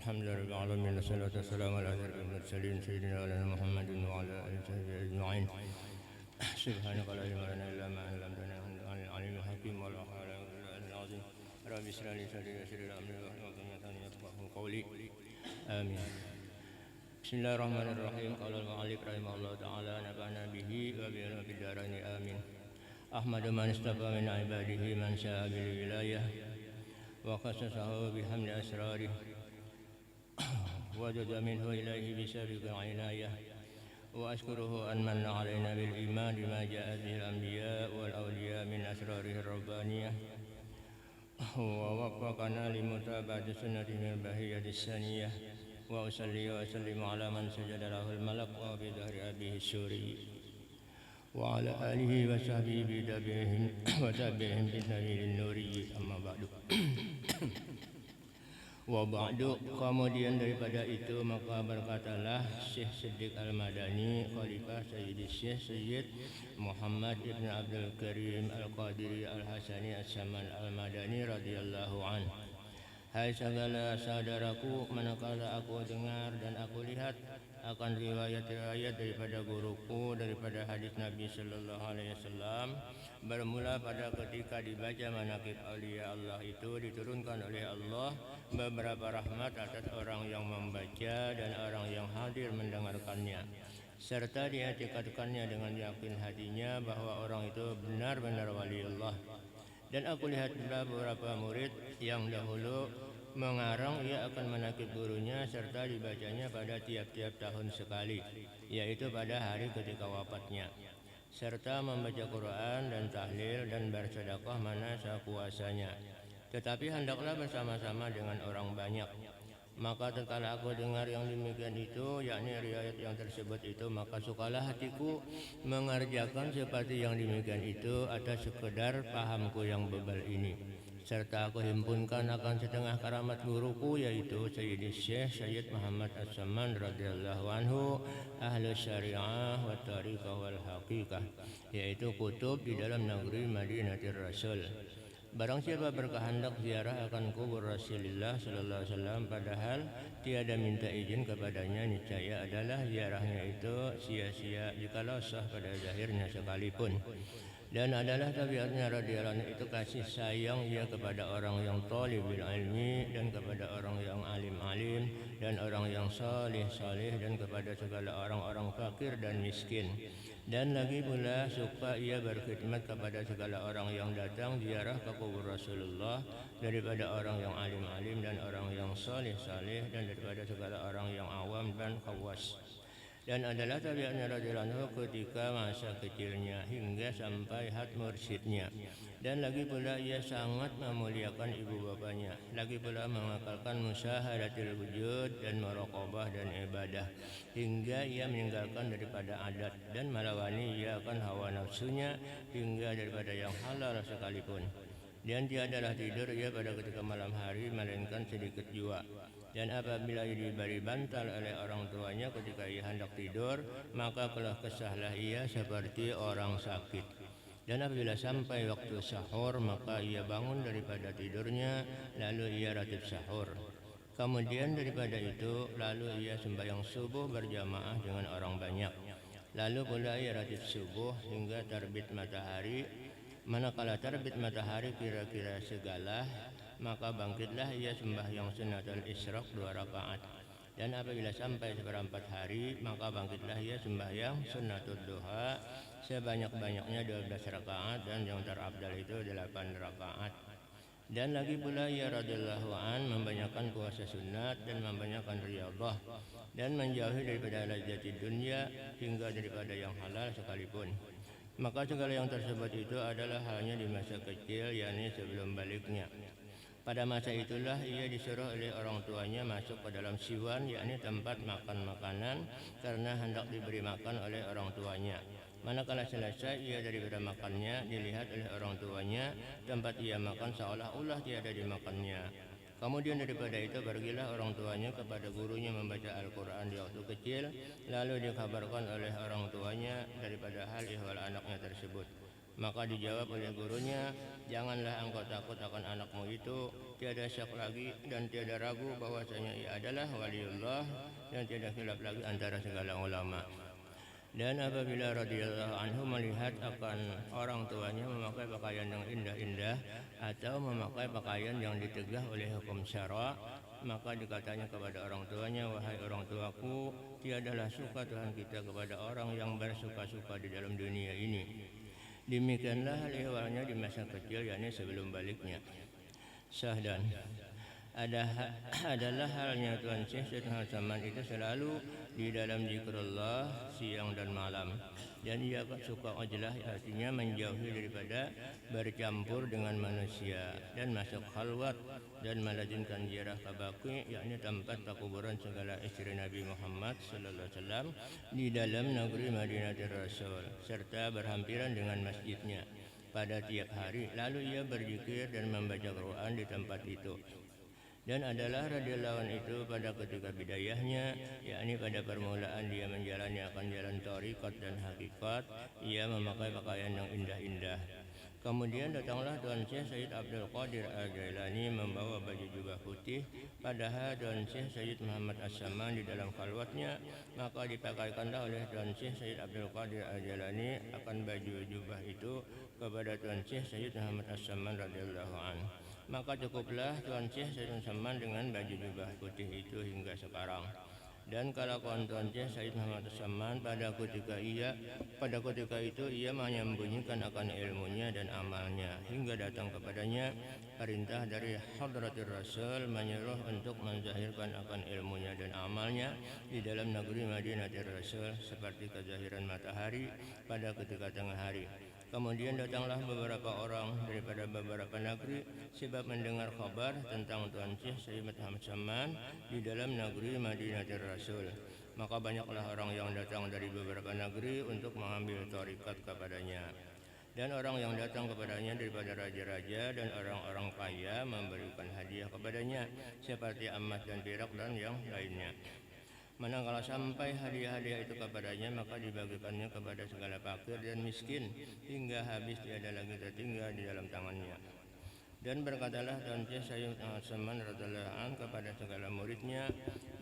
Alhamdulillah rabbil alamin wassalatu wassalamu ala asyrafil mursalin sayyidina wa lana Muhammadin wa ala alihi wa sahbihi ajma'in. Subhanaka la ilma lana illa ma 'allamtana innaka antal alimul hakim wa la hawla wa la quwwata illa billah. Rabbi ishrah li sadri wa yassir li amri wahlul 'uqdatam min lisani yafqahu qawli. Amin. Bismillahirrahmanirrahim. Qala al-mu'allif rahimahullah ta'ala nafa'na bihi wa bi ilmihi fid dharain amin. Ahmadu man istafa min ibadihi man syaa bil wilayah wa khassasahu bihamdi asrarih وجد منه إليه بسابق العناية وأشكره أن من علينا بالإيمان بما جاء به الأنبياء والأولياء من أسراره الربانية ووفقنا لمتابعة سنته البهية السنية وأصلي وأسلم على من سجد له الملك وفي ظهر أبيه السوري وعلى آله وصحبه بتابعهم وتابعهم بالنبي النوري أما بعد. Wa ba'du, kemudian daripada itu maka berkatalah Syekh Siddiq Al-Madani Khalifah Sayyidi Syekh Sayyid Muhammad Ibn Abdul Karim Al-Qadiri Al-Hasani As-Saman Al-Madani radhiyallahu an. Hai segala saudaraku, manakala aku dengar dan aku lihat akan riwayat-riwayat daripada guruku daripada hadis Nabi sallallahu alaihi wasallam, bermula pada ketika dibaca manaqib auliya Allah itu diturunkan oleh Allah beberapa rahmat atas orang yang membaca dan orang yang hadir mendengarkannya, serta diiktikadkannya dengan yakin hatinya bahwa orang itu benar-benar wali Allah. Dan aku lihat pula beberapa murid yang dahulu mengarang ia akan manaqib gurunya serta dibacanya pada tiap-tiap tahun sekali, yaitu pada hari ketika wafatnya, serta membaca Quran dan tahlil dan bersedekah mana sekuasanya. Tetapi hendaklah bersama-sama dengan orang banyak. Maka tatkala aku dengar yang demikian itu, yakni riwayat yang tersebut itu, maka sukalah hatiku mengerjakan seperti yang demikian itu atas sekedar pahamku yang bebal ini, serta aku himpunkan akan setengah karamat guruku, yaitu Sayyidi Syekh Sayyid Muhammad As-Saman radhiyallahu anhu, ahlu syariah wa tariqah wal haqiqah, yaitu kutub di dalam negeri Madinatul Rasul. Barang siapa berkehendak ziarah akan kubur Rasulullah sallallahu alaihi wasallam padahal tiada minta izin kepadanya, niscaya adalah ziarahnya itu sia-sia jikalau sah pada zahirnya sekalipun. Dan adalah tabiatnya radhiyallahu anhu itu kasih sayang ia kepada orang yang talibul ilmi dan kepada orang yang alim-alim dan orang yang salih-salih dan kepada segala orang-orang fakir dan miskin. Dan lagi pula suka ia berkhidmat kepada segala orang yang datang ziarah ke kubur Rasulullah daripada orang yang alim-alim dan orang yang salih-salih dan daripada segala orang yang awam dan khawas. Dan adalah tabiatnya radhiyallahu anhu ketika masa kecilnya hingga sampai had mursyidnya. Dan lagi pula ia sangat memuliakan ibu bapanya. Lagi pula mengakalkan musyahadatul wujud dan muraqabah dan ibadah, hingga ia meninggalkan daripada adat dan malawani ia akan hawa nafsunya hingga daripada yang halal sekalipun. Dan tiadalah tidur ia pada ketika malam hari melainkan sedikit jua. Dan apabila ia diberi bantal oleh orang tuanya ketika ia hendak tidur, maka kelah kesahlah ia seperti orang sakit. Dan apabila sampai waktu sahur, maka ia bangun daripada tidurnya, lalu ia ratib sahur. Kemudian daripada itu, lalu ia sembahyang subuh berjamaah dengan orang banyak. Lalu pula ia ratib subuh hingga terbit matahari. Manakala terbit matahari kira-kira segalah, maka bangkitlah ia sembahyang sunnatul isyraq 2 rakaat. Dan apabila sampai seperempat hari, maka bangkitlah ia sembahyang sunnatul duha sebanyak-banyaknya 12 rakaat, dan yang terabdal itu 8 rakaat. Dan lagi pula ia radhiyallahu an membanyakkan puasa sunat dan membanyakkan riyadhah dan menjauhi daripada lazati dunia hingga daripada yang halal sekalipun. Maka segala yang tersebut itu adalah halnya di masa kecil, yakni sebelum baliknya. Pada masa itulah ia disuruh oleh orang tuanya masuk ke dalam siwan, yakni tempat makan makanan, karena hendak diberi makan oleh orang tuanya. Manakala selesai ia daripada makannya, dilihat oleh orang tuanya tempat ia makan seolah-olah tiada dimakannya. Kemudian daripada itu pergilah orang tuanya kepada gurunya membaca Al-Quran di waktu kecil, lalu dikabarkan oleh orang tuanya daripada hal ihwal anaknya tersebut. Maka dijawab oleh gurunya, janganlah engkau takut akan anakmu itu, tiada syak lagi dan tiada ragu bahwasanya ia adalah waliullah dan tiada khilaf lagi antara segala ulama. Dan apabila radhiyallahu anhu melihat akan orang tuanya memakai pakaian yang indah-indah atau memakai pakaian yang ditegah oleh hukum syara, maka dikatanya kepada orang tuanya, wahai orang tuaku, tiadalah suka Tuhan kita kepada orang yang bersuka-suka di dalam dunia ini. Demikianlah hal ihwalnya di masa kecil, yakni sebelum baliknya. Syahdan adalah halnya Tuan Syekh Said Muhammad Saman itu selalu di dalam zikrullah siang dan malam, dan ia suka ujlah, artinya menjauhi daripada bercampur dengan manusia dan masuk khalwat dan melazimkan ziarah kabaki, yakni tempat kuburan segala istri Nabi Muhammad sallallahu alaihi wasallam di dalam negeri Madinatul Rasul serta berhampiran dengan masjidnya pada tiap hari. Lalu ia berzikir dan membaca Quran di tempat itu. Dan adalah radhiyallahu anhu itu pada ketika bidayahnya, yakni pada permulaan dia menjalani akan jalan thariqat dan hakikat, ia memakai pakaian yang indah-indah. Kemudian datanglah Tuan Syekh Sayyid Abdul Qadir Al-Jailani membawa baju jubah putih, padahal Tuan Syekh Sayyid Muhammad As-Saman di dalam khalwatnya, maka dipakaikanlah oleh Tuan Syekh Sayyid Abdul Qadir Al-Jailani akan baju jubah itu kepada Tuan Syekh Sayyid Muhammad As-Saman radhiyallahu anhu. Maka cukuplah Tuan Syekh Sayyid Saman dengan baju jubah putih itu hingga sekarang. Dan kelakuan Tuan Syekh Sayyid Muhammad Saman pada ketika itu ia menyembunyikan akan ilmunya dan amalnya, hingga datang kepadanya perintah dari Hadratir Rasul menyuruh untuk menzahirkan akan ilmunya dan amalnya di dalam negeri Madinatul Rasul seperti kezahiran matahari pada ketika tengah hari. Kemudian datanglah beberapa orang daripada beberapa negeri sebab mendengar kabar tentang Tuan Syekh Sayyid Muhammad Saman di dalam negeri Madinatul Rasul. Maka banyaklah orang yang datang dari beberapa negeri untuk mengambil thariqat kepadanya. Dan orang yang datang kepadanya daripada raja-raja dan orang-orang kaya memberikan hadiah kepadanya seperti emas dan perak dan yang lainnya. Manakala sampai hadiah-hadiah itu kepadanya, maka dibagikannya kepada segala fakir dan miskin hingga habis tiada lagi tertinggal di dalam tangannya. Dan berkatalah Tuan Syekh Sayyid Saman radhiyallahu anhu kepada segala muridnya,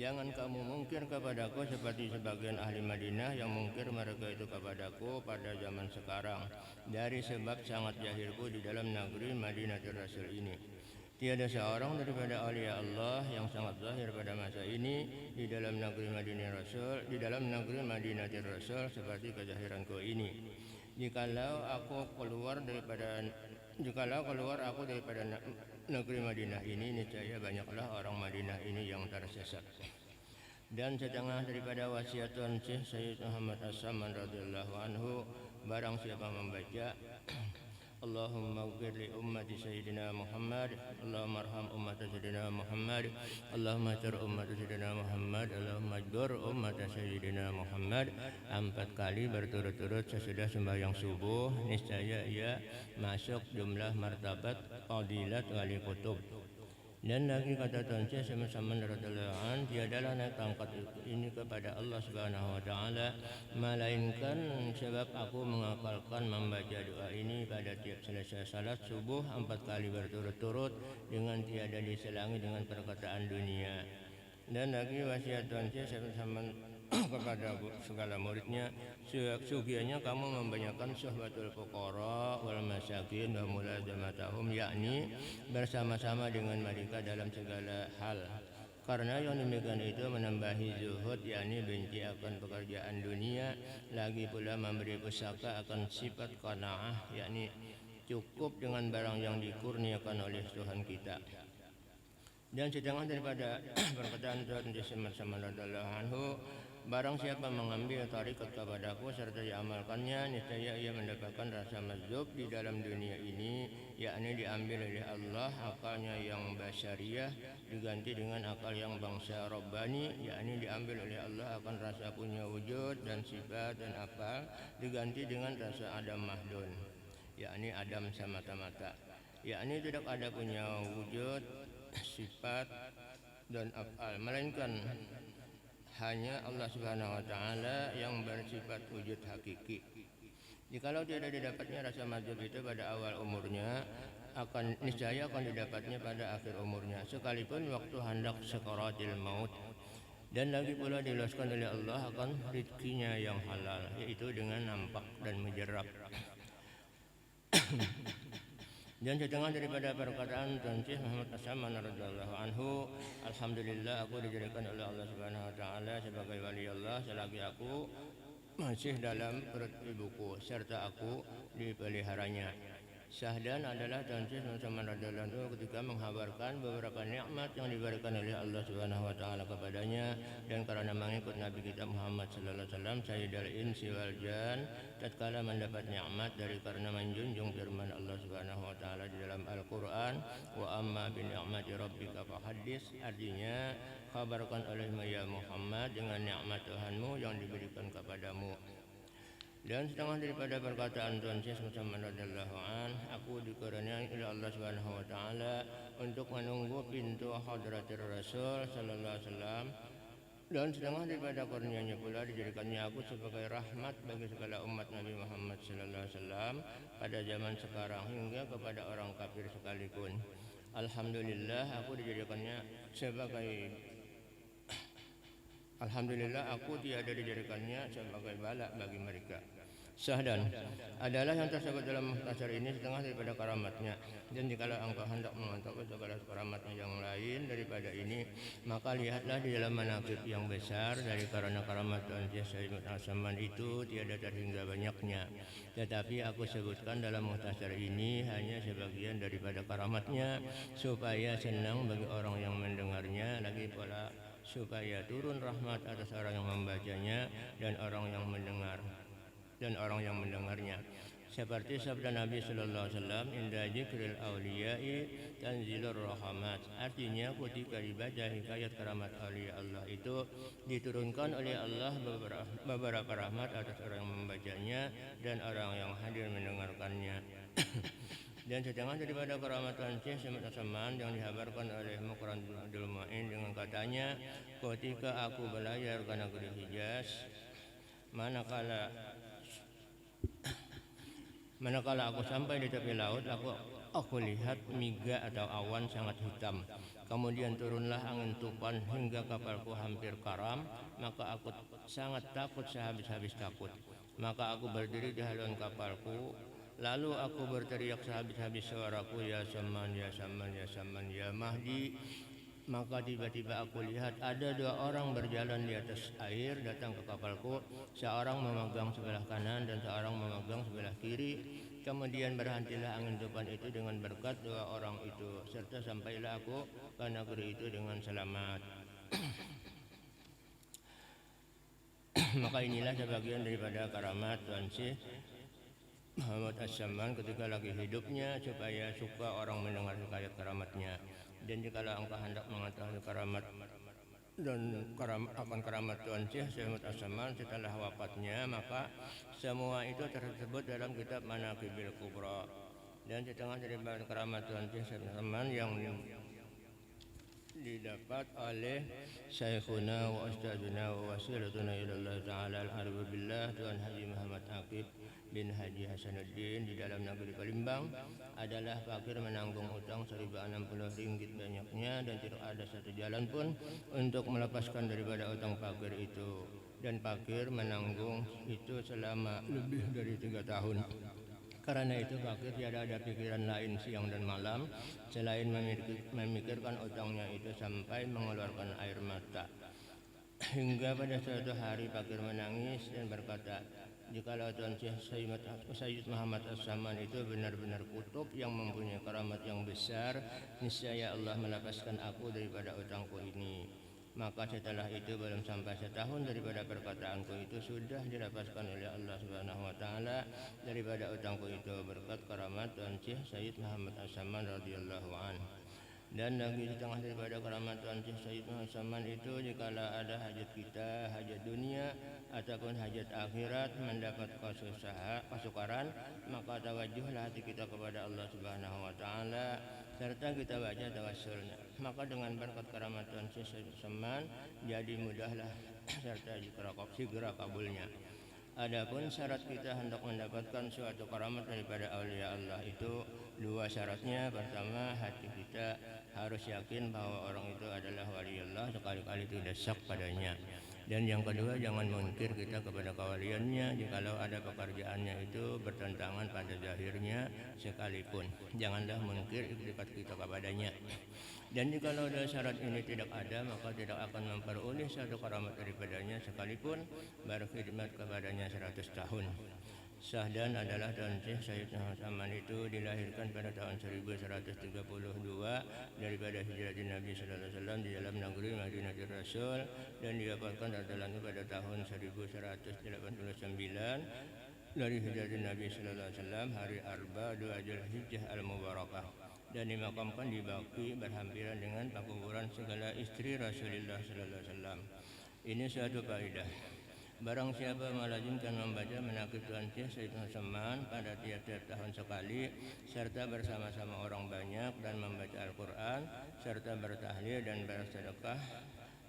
jangan kamu mungkir kepadaku seperti sebagian ahli Madinah yang mungkir mereka itu kepadaku pada zaman sekarang, dari sebab sangat jahilku di dalam negeri Madinatul Rasul ini. Tiada seorang daripada awliya Allah yang sangat zahir pada masa ini di dalam negeri Madinatul Rasul seperti kezahiranku ini. Jikalau keluar aku daripada negeri Madinah ini, niscaya banyaklah orang Madinah ini yang tersesat. Dan setengah daripada wasiat Tuan Syekh Sayyid Muhammad As-Saman radhiyallahu anhu, barang siapa membaca Allahumma ighfir li ummati Sayyidina Muhammad, Allahumma arham ummata Sayyidina Muhammad, Allahumma astur ummata Sayyidina Muhammad, Allahumma ajbur ummata Sayyidina Muhammad 4 kali berturut-turut sesudah sembahyang subuh, niscaya ia masuk jumlah martabat fadilat wali kutub. Dan lagi kata Tuan Syekh sama-sama radhiyallahu anhu, tiadalah naik pangkat ini kepada Allah Subhanahu wa taala melainkan sebab aku mengakalkan membaca doa ini pada tiap selesai salat subuh 4 kali berturut-turut dengan tiada diselangi dengan perkataan dunia. Dan lagi wasiat Tuan Syekh sama-sama kepada segala muridnya, sugianya kamu membanyakkan syahwatul fuqara wal masakin wa mulazamatahum, yakni bersama-sama dengan mereka dalam segala hal. Karena yang demikian itu menambahi zuhud, yakni benci akan pekerjaan dunia, lagi pula memberi pusaka akan sifat qanaah, yakni cukup dengan barang yang dikurniakan oleh Tuhan kita. Dan setengah daripada perkataan Tuhan Yesus bersama radhiyallahu anhu, barang siapa mengambil thariqat kepadaku serta diamalkannya, niscaya ia mendapatkan rasa mazhub di dalam dunia ini, yakni diambil oleh Allah akalnya yang basyariah diganti dengan akal yang bangsa Rabbani, yakni diambil oleh Allah akan rasa punya wujud dan sifat dan akal diganti dengan rasa Adam mahdun, yakni Adam semata-mata, yakni tidak ada punya wujud, sifat dan af'al, melainkan hanya Allah Subhanahu wa taala yang bersifat wujud hakiki. Jikalau tidak didapatnya rasa majub itu pada awal umurnya, akan niscaya akan didapatnya pada akhir umurnya, sekalipun waktu hendak sekaratil maut. Dan lagi pula diluaskan oleh Allah akan rizkinya yang halal, yaitu dengan nampak dan menjerap. Dan setengah daripada perkataan Tuan Syekh Muhammad As-Saman radhiyallahu anhu, alhamdulillah aku dijadikan oleh Allah Subhanahu wa taala sebagai wali Allah selagi aku masih dalam perut ibuku serta aku dipeliharanya. Syahdan adalah Tuan Syekh Muhammad radhiyallahu anhu ketika menghabarkan beberapa nikmat yang diberikan oleh Allah Subhanahu wa taala kepadanya, dan karena mengikut Nabi kita Muhammad sallallahu alaihi wasallam sayyidul insi wal jan, tatkala mendapat nikmat dari karena menjunjung firman Allah Subhanahu wa taala di dalam Al-Qur'an, wa amma bi ni'mati rabbika fahaddits, artinya kabarkan olehmu ya Muhammad dengan nikmat Tuhanmu yang diberikan kepadamu. Dan setengah daripada perkataan Tuan Syekh Muhammad radhiyallahu an, aku dikurniai oleh Allah Subhanahu wa taala untuk menunggu pintu hadratir Rasul sallallahu alaihi wasallam, dan setengah daripada kurnianya pula dijadikannya aku sebagai rahmat bagi segala umat Nabi Muhammad sallallahu alaihi wasallam pada zaman sekarang hingga kepada orang kafir sekalipun. Alhamdulillah aku tiada dijadikannya sebagai balak bagi mereka. Syahdan adalah yang tersebut dalam muhtasar ini setengah daripada karamatnya, dan jikalau engkau hendak mengetahui segala karamatnya yang lain daripada ini, maka lihatlah di dalam manaqib yang besar dari karena karamat Tuan Syekh Sayyid As-Saman itu tiada terhingga banyaknya, tetapi aku sebutkan dalam muhtasar ini hanya sebagian daripada karamatnya supaya senang bagi orang yang mendengarnya, lagi pula supaya turun rahmat atas orang yang membacanya dan orang yang mendengarnya. Seperti sabda Nabi sallallahu alaihi wasallam, inda dzikril auliya'i tanzilur rahmat, artinya ketika dibaca hikayat karamat aulia Allah itu diturunkan oleh Allah beberapa rahmat atas orang yang membacanya dan orang yang hadir mendengarkannya. Dan setengah daripada karamat Tuan Syekh Muhammad As-Saman yang dihabarkan oleh Muqran bin Abdul Mu'in dengan katanya, ketika aku berlayar ke negeri Hijaz, manakala aku sampai di tepi laut, aku lihat miga atau awan sangat hitam. Kemudian turunlah angin tufan hingga kapalku hampir karam, maka aku sangat takut sehabis-habis takut. Maka aku berdiri di haluan kapalku, lalu aku berteriak sehabis-habis suaraku, ya Saman, ya Saman, ya Saman, ya Mahdi. Maka tiba-tiba aku lihat ada dua orang berjalan di atas air datang ke kapalku, seorang memegang sebelah kanan dan seorang memegang sebelah kiri. Kemudian berhentilah angin tufan itu dengan berkat dua orang itu, serta sampailah aku ke negeri itu dengan selamat. Maka inilah sebagian daripada karamat Tuan Syekh Muhammad As-Saman ketika lagi hidupnya, supaya suka orang mendengar hikayat karamatnya. Dan jikalau engkau hendak mengetahui karamat dan akan karamat Tuan Syekh Muhammad As-Saman setelah wafatnya, maka semua itu tersebut dalam kitab Manaqibil Kubra. Dan setengah daripada karamat Tuan Syekh As-Saman yang didapat oleh Syekhuna wa Ustadzuna wa wasilatuna ilallah ta'ala al-arif billah Tuan Haji Muhammad Aqib bin Haji Hasanuddin di dalam negeri Palembang adalah fakir menanggung utang 1060 ringgit banyaknya, dan tidak ada satu jalan pun untuk melepaskan daripada utang fakir itu, dan fakir menanggung itu selama lebih dari 3 tahun. Karena itu fakir tiada ada pikiran lain siang dan malam selain memikirkan utangnya itu sampai mengeluarkan air mata. Hingga pada suatu hari fakir menangis dan berkata, jikalau Tuan Syekh Sayyid Muhammad As-Saman itu benar-benar kutub yang mempunyai karamat yang besar, niscaya Allah melepaskan aku daripada utangku ini. Maka setelah itu belum sampai setahun daripada perkataanku itu sudah dilepaskan oleh Allah Subhanahu wa taala daripada utangku itu berkat karamat Tuan Syekh Sayyid Muhammad As-Saman radhiyallahu anhu. Dan lagi setengah daripada karamat Tuan Syekh Sayyid Muhammad As-Saman itu, jikalau ada hajat kita, hajat dunia ataupun hajat akhirat mendapat kesukaran, maka tawajuhlah hati kita kepada Allah Subhanahu wa taala serta kita baca tawassulnya. Maka dengan berkat karamat Tuan Syekh Sayyid As-Saman jadi mudahlah serta segera kabulnya. Adapun syarat kita hendak mendapatkan suatu karamat daripada aulia Allah itu dua syaratnya. Pertama, hati kita harus yakin bahwa orang itu adalah wali Allah, sekali-kali tidak syak padanya. Dan yang kedua, jangan mungkir kita kepada kewaliannya jikalau ada pekerjaannya itu bertentangan pada zahirnya sekalipun. Janganlah mungkir iktikat kita kepadanya. Dan jikalau ada syarat ini tidak ada, maka tidak akan memperoleh satu karamat daripadanya sekalipun berkhidmat kepadanya 100 tahun. Sahdan adalah Tuan Syekh Sayyidina Saman itu dilahirkan pada tahun 1132 daripada hijrah Nabi sallallahu alaihi wasallam di dalam negeri Madinatul Rasul, dan diwafatkan pada tahun 1189 dari hijrah Nabi sallallahu alaihi wasallam hari Arba 2 Zulhijjah al-Mubarakah, dan dimakamkan di Baqi berhampiran dengan pekuburan segala istri Rasulullah sallallahu alaihi wasallam. Ini suatu faedah. Barang siapa melazimkan membaca manaqib Tuan Syekh Sayyidina Saman pada tiap-tiap tahun sekali, serta bersama-sama orang banyak dan membaca Al-Quran, serta bertahlil dan bersedekah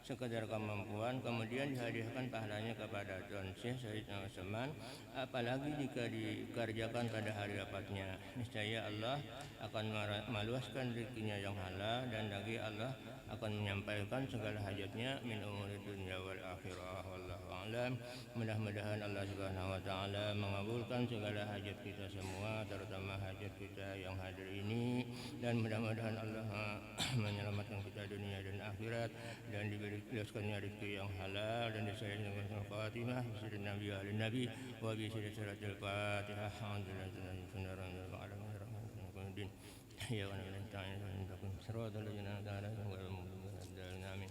sekedar kemampuan, kemudian dihadiahkan pahalanya kepada Tuan Syekh Sayyidina Saman, apalagi jika dikerjakan pada hari wafatnya, niscaya Allah akan meluaskan rezekinya yang halal, dan lagi Allah akan menyampaikan segala hajatnya min umuri dunia wal akhirah. Wallahu a'lam. Mudah-mudahan Allah Subhanahu wa taala mengabulkan segala hajat kita semua, terutama hajat kita yang hadir ini, dan mudah-mudahan Allah menyelamatkan kita dunia dan akhirat, dan diberikannya rezeki yang halal, dan disayangkan dengan Fatimah bisir Nabi wa Nabi wa bisir suratul Fatihah. Alhamdulillah ya wa amin.